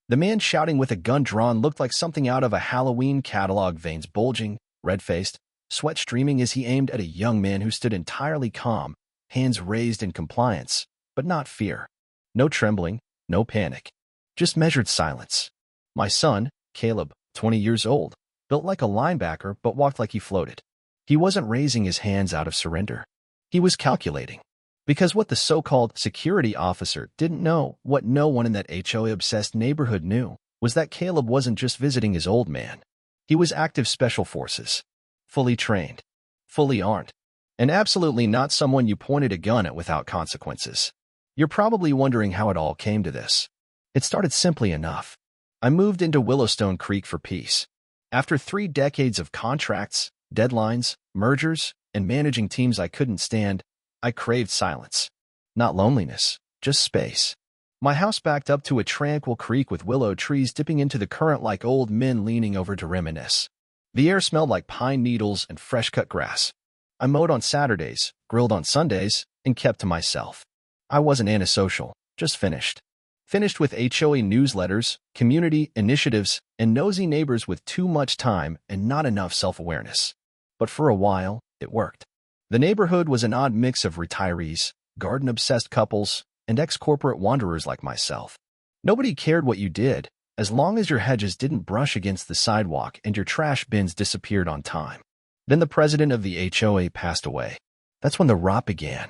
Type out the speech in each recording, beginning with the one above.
The man shouting with a gun drawn looked like something out of a Halloween catalog, veins bulging, red-faced, sweat streaming as he aimed at a young man who stood entirely calm, hands raised in compliance, but not fear. No trembling, no panic. Just measured silence. My son, Caleb, 20 years old, built like a linebacker but walked like he floated. He wasn't raising his hands out of surrender. He was calculating. Because what the so-called security officer didn't know, what no one in that HOA-obsessed neighborhood knew, was that Caleb wasn't just visiting his old man. He was active special forces. Fully trained. Fully armed. And absolutely not someone you pointed a gun at without consequences. You're probably wondering how it all came to this. It started simply enough. I moved into Willowstone Creek for peace. After 3 decades of contracts, deadlines, mergers, and managing teams I couldn't stand, I craved silence. Not loneliness, just space. My house backed up to a tranquil creek with willow trees dipping into the current like old men leaning over to reminisce. The air smelled like pine needles and fresh-cut grass. I mowed on Saturdays, grilled on Sundays, and kept to myself. I wasn't antisocial, just finished. Finished with HOA newsletters, community initiatives, and nosy neighbors with too much time and not enough self-awareness. But for a while, it worked. The neighborhood was an odd mix of retirees, garden-obsessed couples, and ex-corporate wanderers like myself. Nobody cared what you did, as long as your hedges didn't brush against the sidewalk and your trash bins disappeared on time. Then the president of the HOA passed away. That's when the rot began.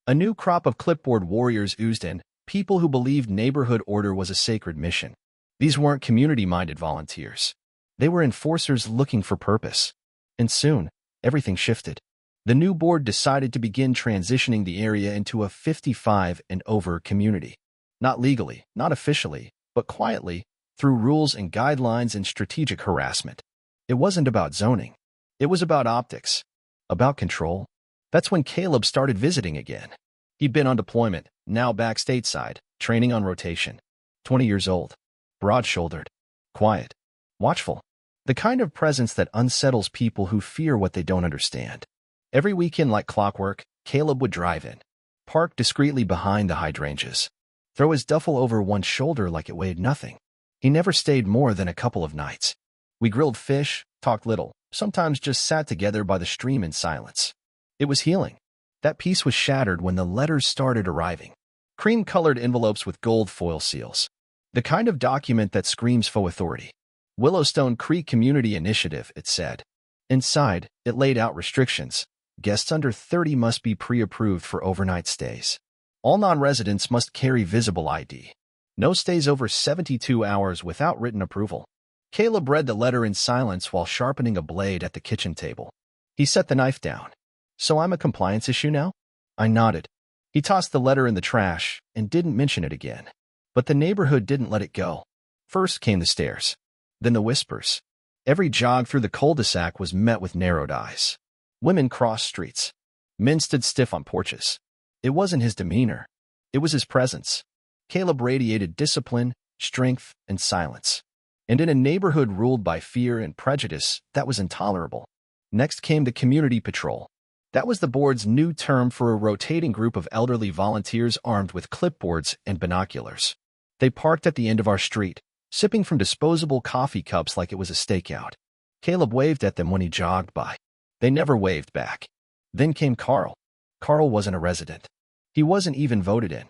A new crop of clipboard warriors oozed in, people who believed neighborhood order was a sacred mission. These weren't community-minded volunteers. They were enforcers looking for purpose. And soon, everything shifted. The new board decided to begin transitioning the area into a 55 and over community. Not legally, not officially, but quietly, through rules and guidelines and strategic harassment. It wasn't about zoning. It was about optics. About control. That's when Caleb started visiting again. He'd been on deployment, now back stateside, training on rotation. 20 years old. Broad-shouldered. Quiet. Watchful. The kind of presence that unsettles people who fear what they don't understand. Every weekend, like clockwork, Caleb would drive in, park discreetly behind the hydrangeas, throw his duffel over one shoulder like it weighed nothing. He never stayed more than a couple of nights. We grilled fish, talked little, sometimes just sat together by the stream in silence. It was healing. That peace was shattered when the letters started arriving. Cream-colored envelopes with gold foil seals. The kind of document that screams faux authority. Willowstone Creek Community Initiative, it said. Inside, it laid out restrictions. Guests under 30 must be pre-approved for overnight stays. All non-residents must carry visible ID. No stays over 72 hours without written approval. Caleb read the letter in silence while sharpening a blade at the kitchen table. He set the knife down. So I'm a compliance issue now? I nodded. He tossed the letter in the trash and didn't mention it again. But the neighborhood didn't let it go. First came the stares. Then the whispers. Every jog through the cul-de-sac was met with narrowed eyes. Women crossed streets. Men stood stiff on porches. It wasn't his demeanor. It was his presence. Caleb radiated discipline, strength, and silence. And in a neighborhood ruled by fear and prejudice, that was intolerable. Next came the community patrol. That was the board's new term for a rotating group of elderly volunteers armed with clipboards and binoculars. They parked at the end of our street, sipping from disposable coffee cups like it was a stakeout. Caleb waved at them when he jogged by. They never waved back. Then came Carl. Carl wasn't a resident. He wasn't even voted in.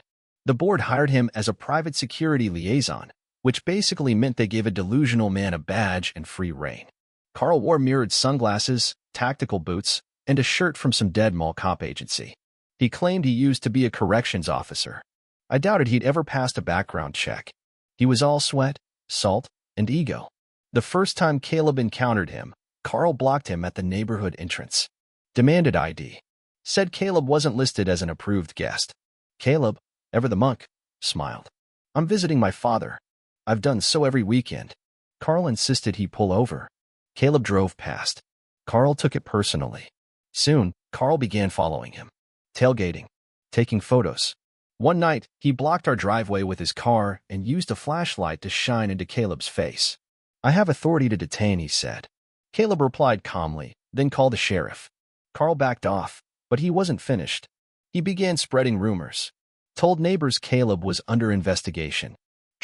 The board hired him as a private security liaison, which basically meant they gave a delusional man a badge and free rein. Carl wore mirrored sunglasses, tactical boots, and a shirt from some dead mall cop agency. He claimed he used to be a corrections officer. I doubted he'd ever passed a background check. He was all sweat, salt, and ego. The first time Caleb encountered him, Carl blocked him at the neighborhood entrance. Demanded ID. Said Caleb wasn't listed as an approved guest. Caleb, ever the monk, smiled. I'm visiting my father. I've done so every weekend. Carl insisted he pull over. Caleb drove past. Carl took it personally. Soon, Carl began following him. Tailgating. Taking photos. One night, he blocked our driveway with his car and used a flashlight to shine into Caleb's face. I have authority to detain, he said. Caleb replied calmly, then called the sheriff. Carl backed off, but he wasn't finished. He began spreading rumors. Told neighbors Caleb was under investigation.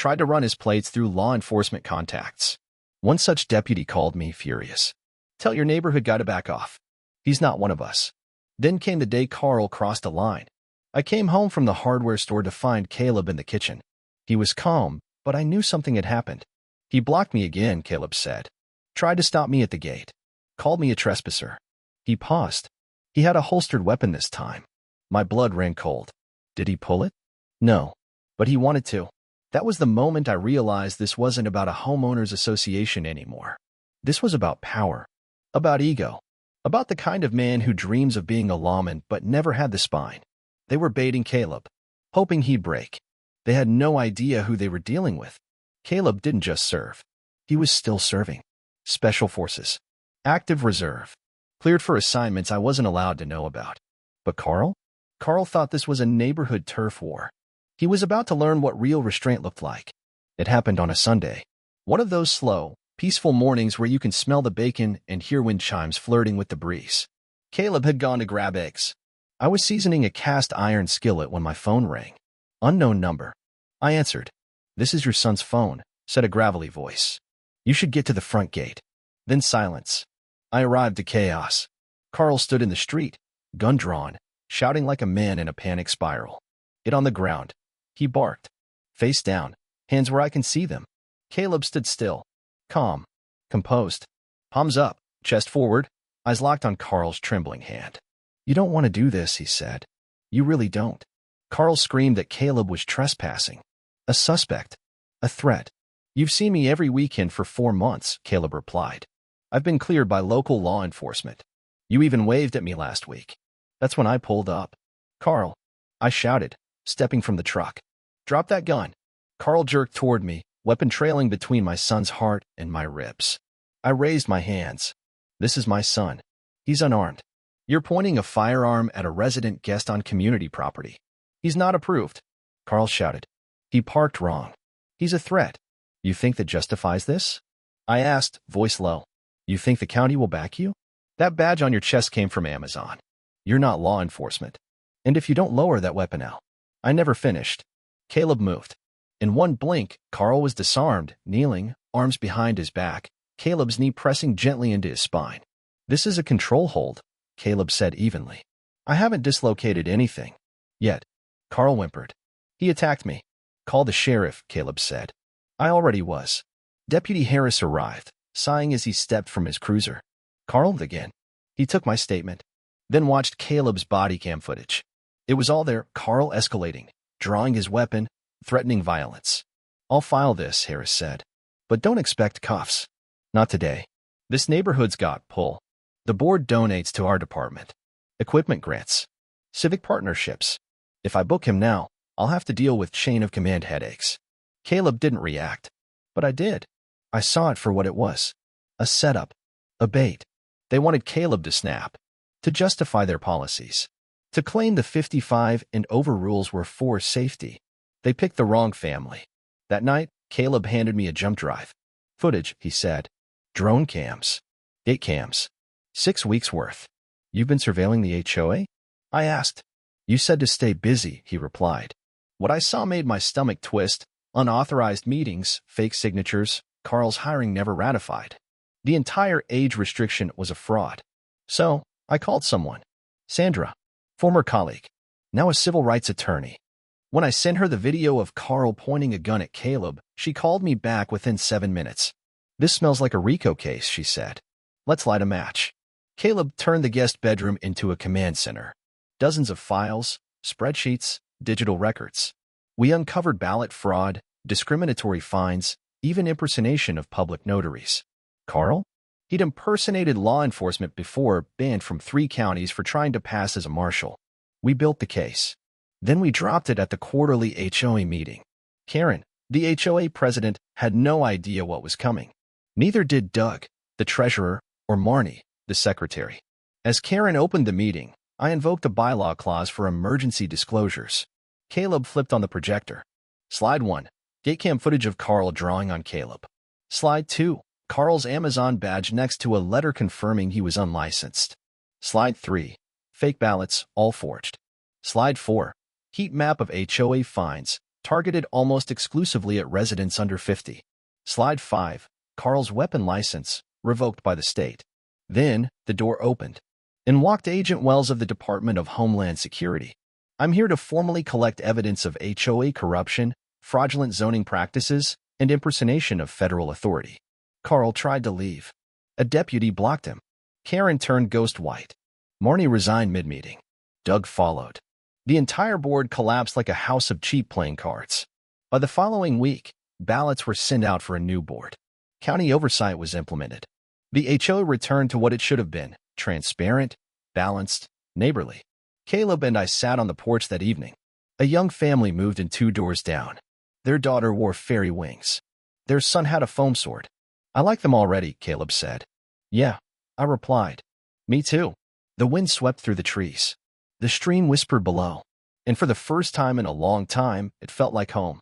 Tried to run his plates through law enforcement contacts. One such deputy called me furious. Tell your neighborhood guy to back off. He's not one of us. Then came the day Carl crossed a line. I came home from the hardware store to find Caleb in the kitchen. He was calm, but I knew something had happened. He blocked me again, Caleb said. Tried to stop me at the gate. Called me a trespasser. He paused. He had a holstered weapon this time. My blood ran cold. Did he pull it? No. But he wanted to. That was the moment I realized this wasn't about a homeowners association anymore. This was about power. About ego. About the kind of man who dreams of being a lawman but never had the spine. They were baiting Caleb, hoping he'd break. They had no idea who they were dealing with. Caleb didn't just serve. He was still serving. Special Forces. Active Reserve. Cleared for assignments I wasn't allowed to know about. But Carl? Carl thought this was a neighborhood turf war. He was about to learn what real restraint looked like. It happened on a Sunday. One of those slow, peaceful mornings where you can smell the bacon and hear wind chimes flirting with the breeze. Caleb had gone to grab eggs. I was seasoning a cast iron skillet when my phone rang. Unknown number. I answered. This is your son's phone, said a gravelly voice. You should get to the front gate. Then silence. I arrived to chaos. Carl stood in the street, gun drawn, shouting like a man in a panic spiral. It on the ground. He barked. Face down, hands where I can see them. Caleb stood still, calm, composed. Palms up, chest forward, eyes locked on Carl's trembling hand. You don't want to do this, he said. You really don't. Carl screamed that Caleb was trespassing. A suspect. A threat. You've seen me every weekend for 4 months, Caleb replied. I've been cleared by local law enforcement. You even waved at me last week. That's when I pulled up. Carl, I shouted, stepping from the truck. Drop that gun. Carl jerked toward me, weapon trailing between my son's heart and my ribs. I raised my hands. This is my son. He's unarmed. You're pointing a firearm at a resident guest on community property. He's not approved. Carl shouted. He parked wrong. He's a threat. You think that justifies this? I asked, voice low. You think the county will back you? That badge on your chest came from Amazon. You're not law enforcement. And if you don't lower that weapon now. I never finished. Caleb moved. In one blink, Carl was disarmed, kneeling, arms behind his back, Caleb's knee pressing gently into his spine. This is a control hold, Caleb said evenly. I haven't dislocated anything. Yet. Carl whimpered. He attacked me. Call the sheriff, Caleb said. I already was. Deputy Harris arrived, sighing as he stepped from his cruiser. Carl again. He took my statement, then watched Caleb's body cam footage. It was all there, Carl escalating, drawing his weapon, threatening violence. I'll file this, Harris said. But don't expect cuffs. Not today. This neighborhood's got pull. The board donates to our department. Equipment grants. Civic partnerships. If I book him now, I'll have to deal with chain of command headaches. Caleb didn't react. But I did. I saw it for what it was. A setup. A bait. They wanted Caleb to snap. To justify their policies. To claim the 55 and over rules were for safety. They picked the wrong family. That night, Caleb handed me a jump drive. Footage, he said. Drone cams. 8 cams. 6 weeks worth. You've been surveilling the HOA? I asked. You said to stay busy, he replied. What I saw made my stomach twist. Unauthorized meetings, fake signatures, Carl's hiring never ratified. The entire age restriction was a fraud. So, I called someone. Sandra, former colleague, now a civil rights attorney. When I sent her the video of Carl pointing a gun at Caleb, she called me back within 7 minutes. This smells like a RICO case, she said. Let's light a match. Caleb turned the guest bedroom into a command center. Dozens of files, spreadsheets, digital records. We uncovered ballot fraud, discriminatory fines, even impersonation of public notaries. Carl? He'd impersonated law enforcement before, banned from 3 counties for trying to pass as a marshal. We built the case. Then we dropped it at the quarterly HOA meeting. Karen, the HOA president, had no idea what was coming. Neither did Doug, the treasurer, or Marnie, the secretary. As Karen opened the meeting, I invoked a bylaw clause for emergency disclosures. Caleb flipped on the projector. Slide 1. Gatecam footage of Carl drawing on Caleb. Slide 2. Carl's Amazon badge next to a letter confirming he was unlicensed. Slide 3. Fake ballots, all forged. Slide 4. Heat map of HOA fines, targeted almost exclusively at residents under 50. Slide 5. Carl's weapon license, revoked by the state. Then, the door opened. In walked Agent Wells of the Department of Homeland Security. I'm here to formally collect evidence of HOA corruption, fraudulent zoning practices, and impersonation of federal authority. Carl tried to leave. A deputy blocked him. Karen turned ghost white. Marnie resigned mid-meeting. Doug followed. The entire board collapsed like a house of cheap playing cards. By the following week, ballots were sent out for a new board. County oversight was implemented. The HOA returned to what it should have been: transparent, balanced, neighborly. Caleb and I sat on the porch that evening. A young family moved in 2 doors down. Their daughter wore fairy wings. Their son had a foam sword. I like them already, Caleb said. Yeah, I replied. Me too. The wind swept through the trees. The stream whispered below. And for the first time in a long time, it felt like home.